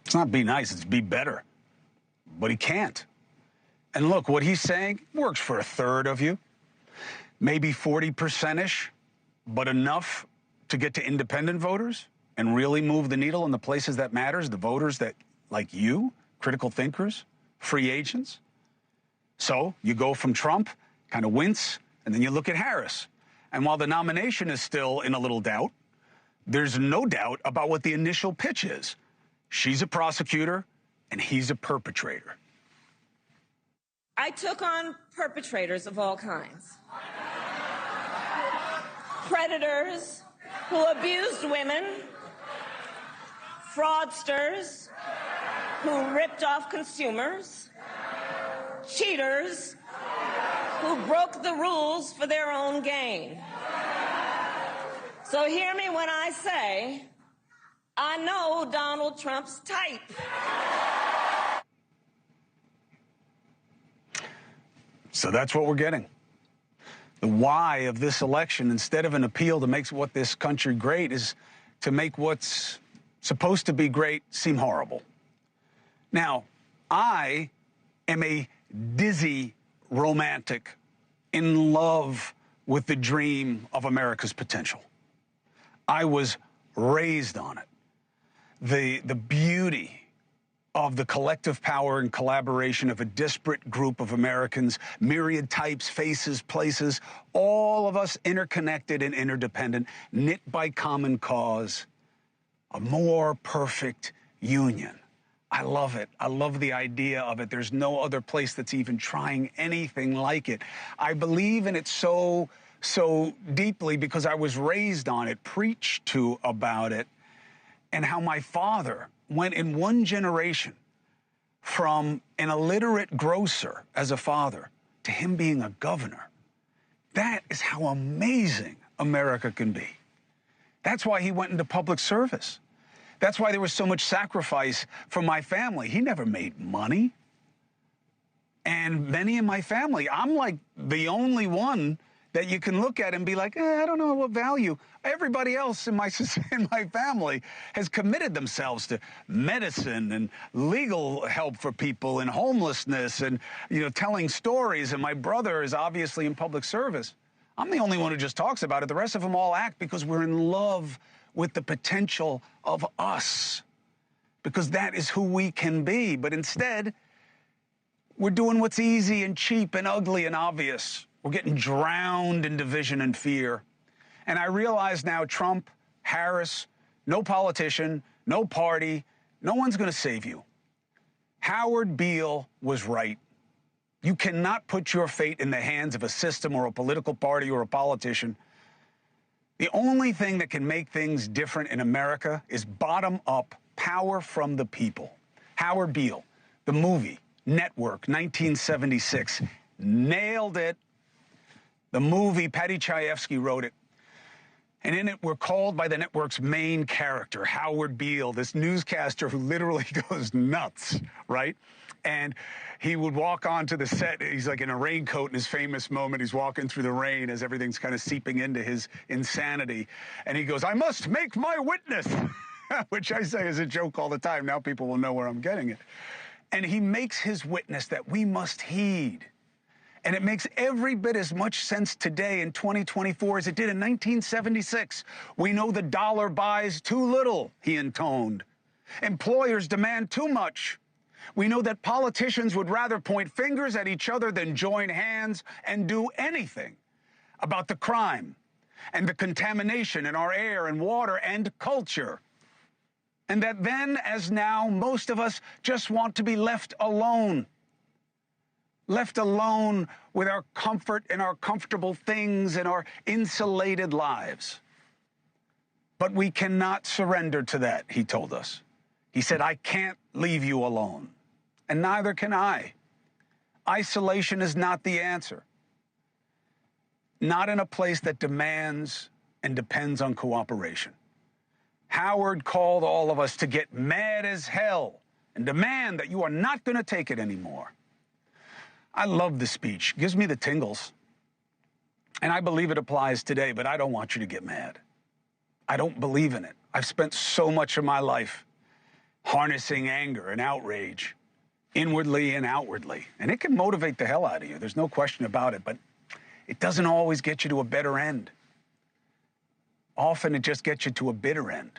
It's not be nice, it's be better. But he can't. And look, what he's saying works for a third of you, maybe 40%-ish, but enough to get to independent voters and really move the needle in the places that matters, the voters that, like you, critical thinkers, free agents. So you go from Trump, kind of wince, and then you look at Harris. And while the nomination is still in a little doubt, there's no doubt about what the initial pitch is. She's a prosecutor, and he's a perpetrator. I took on perpetrators of all kinds. Predators who abused women, fraudsters who ripped off consumers, cheaters who broke the rules for their own gain. So hear me when I say, I know Donald Trump's type. So that's what we're getting. The why of this election, instead of an appeal to make what this country great, is to make what's supposed to be great seem horrible. Now, I am a dizzy romantic in love with the dream of America's potential. I was raised on it. The beauty of the collective power and collaboration of a disparate group of Americans, myriad types, faces, places, all of us interconnected and interdependent, knit by common cause, a more perfect union. I love it. I love the idea of it. There's no other place that's even trying anything like it. I believe in it so deeply because I was raised on it, preached to about it, and how my father went in one generation from an illiterate grocer as a father to him being a governor. That is how amazing America can be. That's why he went into public service. That's why there was so much sacrifice from my family. He never made money. And many in my family, I'm like the only one that you can look at and be like, I don't know what value. Everybody else in my family has committed themselves to medicine and legal help for people and homelessness and, telling stories. And my brother is obviously in public service. I'm the only one who just talks about it. The rest of them all act because we're in love with the potential of us, because that is who we can be. But instead, we're doing what's easy and cheap and ugly and obvious. We're getting drowned in division and fear. And I realize now Trump, Harris, no politician, no party, no one's going to save you. Howard Beale was right. You cannot put your fate in the hands of a system or a political party or a politician. The only thing that can make things different in America is bottom-up power from the people. Howard Beale, the movie, Network, 1976, nailed it. The movie, Patty Chayefsky wrote it. And in it, we're called by the network's main character, Howard Beale, this newscaster who literally goes nuts, right? And he would walk onto the set. He's like in a raincoat in his famous moment. He's walking through the rain as everything's kind of seeping into his insanity. And he goes, I must make my witness, which I say is a joke all the time. Now people will know where I'm getting it. And he makes his witness that we must heed. And it makes every bit as much sense today in 2024 as it did in 1976. We know the dollar buys too little, he intoned. Employers demand too much. We know that politicians would rather point fingers at each other than join hands and do anything about the crime and the contamination in our air and water and culture. And that then, as now, most of us just want to be left alone with our comfort and our comfortable things and our insulated lives. But we cannot surrender to that, he told us. He said, I can't leave you alone, and neither can I. Isolation is not the answer. Not in a place that demands and depends on cooperation. Howard called all of us to get mad as hell and demand that you are not going to take it anymore. I love the speech. It gives me the tingles. And I believe it applies today, but I don't want you to get mad. I don't believe in it. I've spent so much of my life harnessing anger and outrage, inwardly and outwardly. And it can motivate the hell out of you. There's no question about it. But it doesn't always get you to a better end. Often it just gets you to a bitter end.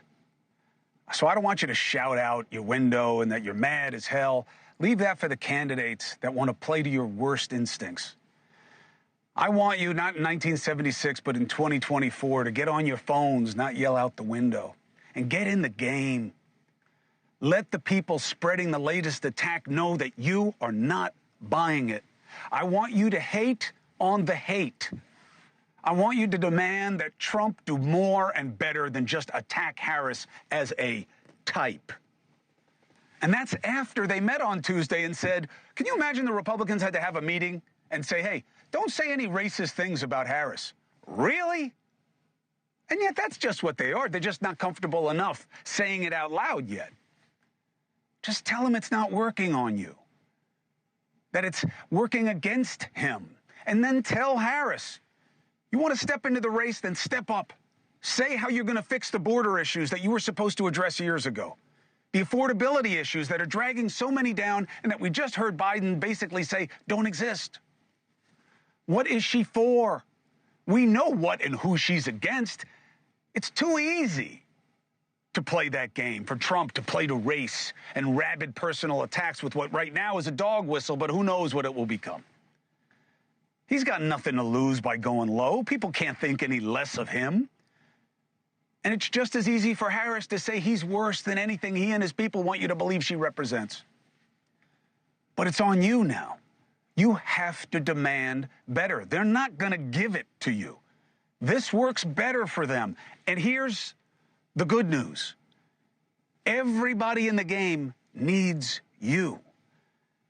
So I don't want you to shout out your window and that you're mad as hell. Leave that for the candidates that want to play to your worst instincts. I want you, not in 1976, but in 2024, to get on your phones, not yell out the window, and get in the game. Let the people spreading the latest attack know that you are not buying it. I want you to hate on the hate. I want you to demand that Trump do more and better than just attack Harris as a type. And that's after they met on Tuesday and said, can you imagine the Republicans had to have a meeting and say, hey, don't say any racist things about Harris. Really? And yet that's just what they are. They're just not comfortable enough saying it out loud yet. Just tell him it's not working on you, that it's working against him. And then tell Harris, you want to step into the race, then step up. Say how you're going to fix the border issues that you were supposed to address years ago. The affordability issues that are dragging so many down and that we just heard Biden basically say don't exist. What is she for? We know what and who she's against. It's too easy to play that game, for Trump to play to race and rabid personal attacks with what right now is a dog whistle, but who knows what it will become. He's got nothing to lose by going low. People can't think any less of him. And it's just as easy for Harris to say he's worse than anything he and his people want you to believe she represents. But it's on you now. You have to demand better. They're not going to give it to you. This works better for them. And here's the good news. Everybody in the game needs you.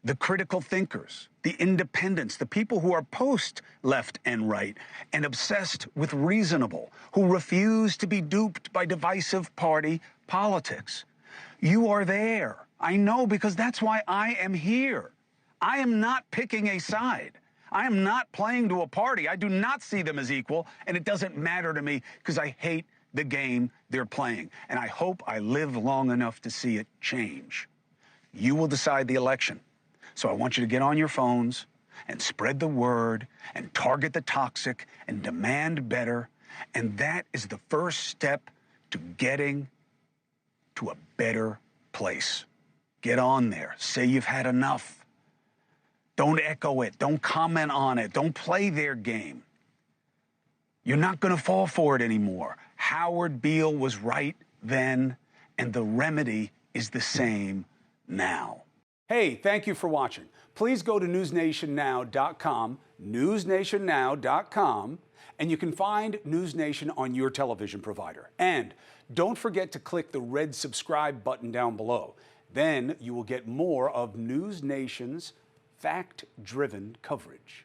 The critical thinkers, the independents, the people who are post-left and right and obsessed with reasonable, who refuse to be duped by divisive party politics. You are there. I know, because that's why I am here. I am not picking a side. I am not playing to a party. I do not see them as equal, and it doesn't matter to me because I hate the game they're playing. And I hope I live long enough to see it change. You will decide the election. So I want you to get on your phones and spread the word and target the toxic and demand better. And that is the first step to getting to a better place. Get on there. Say you've had enough. Don't echo it. Don't comment on it. Don't play their game. You're not going to fall for it anymore. Howard Beale was right then, and the remedy is the same now. Hey, thank you for watching. Please go to newsnationnow.com, newsnationnow.com, and you can find NewsNation on your television provider. And don't forget to click the red subscribe button down below. Then you will get more of NewsNation's fact-driven coverage.